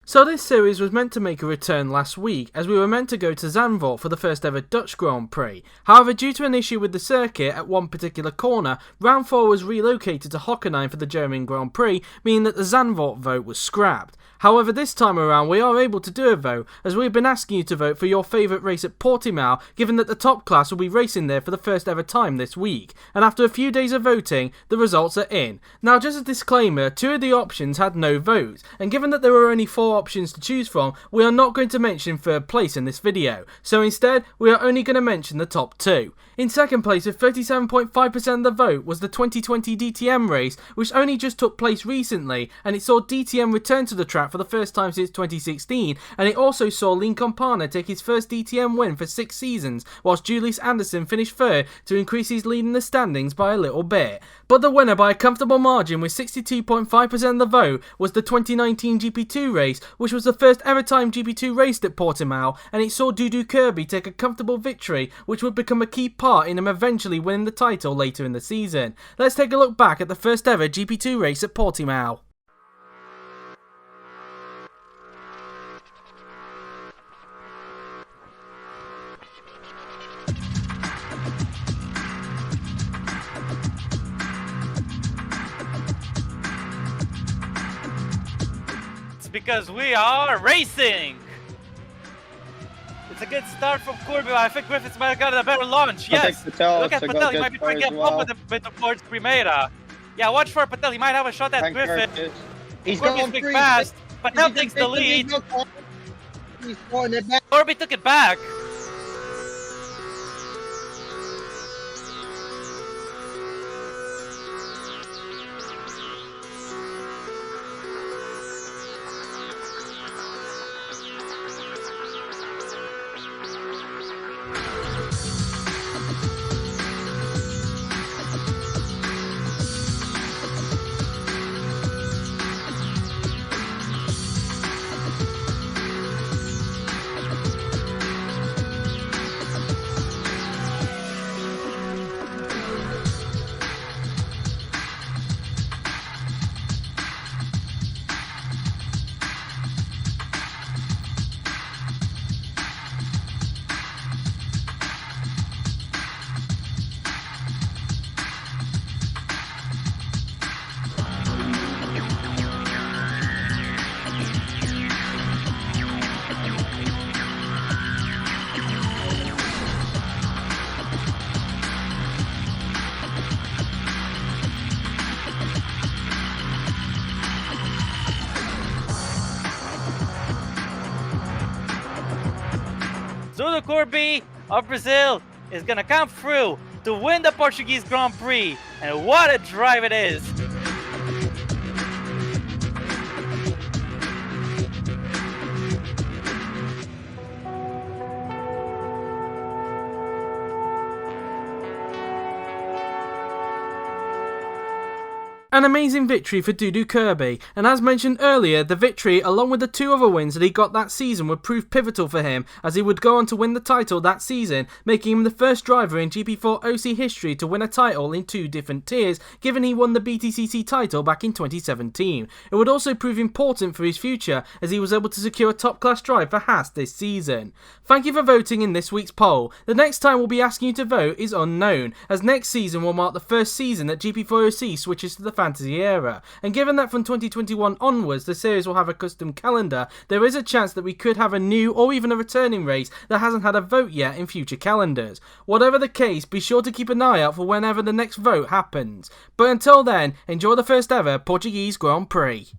So this series was meant to make a return last week, as we were meant to go to Zandvoort for the first ever Dutch Grand Prix. However, due to an issue with the circuit at one particular corner, round 4 was relocated to Hockenheim for the German Grand Prix, meaning that the Zandvoort vote was scrapped. However, this time around we are able to do a vote, as we have been asking you to vote for your favourite race at Portimao, given that the top class will be racing there for the first ever time this week. And after a few days of voting, the results are in. Now, just a disclaimer, 2 of the options had no votes, and given that there were only 4 options to choose from, we are not going to mention third place in this video, so instead we are only going to mention the top 2. In second place with 37.5% of the vote was the 2020 DTM race, which only just took place recently, and it saw DTM return to the track for the first time since 2016, and it also saw Lincoln Campana take his first DTM win for 6 seasons, whilst Julius Anderson finished third to increase his lead in the standings by a little bit. But the winner by a comfortable margin with 62.5% of the vote was the 2019 GP2 race, which was the first ever time GP2 raced at Portimao, and it saw Dudu Kurbhi take a comfortable victory, which would become a key part in him eventually winning the title later in the season. Let's take a look back at the first ever GP2 race at Portimao. Because we are racing. It's a good start from Kurbhi. I think Griffiths might have gotten a better launch. Yes. Look at Patel. He might be trying to get up with a bit towards Primera. Yeah, watch for Patel. He might have a shot at Griffith. He's going big fast. Patel takes the lead. Kurbhi took it back. Dudu Kurbhi of Brazil is going to come through to win the Portuguese Grand Prix. And what a drive it is! An amazing victory for Dudu Kurbhi, and as mentioned earlier, the victory along with the 2 other wins that he got that season would prove pivotal for him, as he would go on to win the title that season, making him the first driver in GP4 OC history to win a title in 2 different tiers, given he won the BTCC title back in 2017. It would also prove important for his future, as he was able to secure a top class drive for Haas this season. Thank you for voting in this week's poll. The next time we'll be asking you to vote is unknown, as next season will mark the first season that GP4 OC switches to the fantasy era, and given that from 2021 onwards the series will have a custom calendar, there is a chance that we could have a new or even a returning race that hasn't had a vote yet in future calendars. Whatever the case, be sure to keep an eye out for whenever the next vote happens. But until then, enjoy the first ever Portuguese Grand Prix.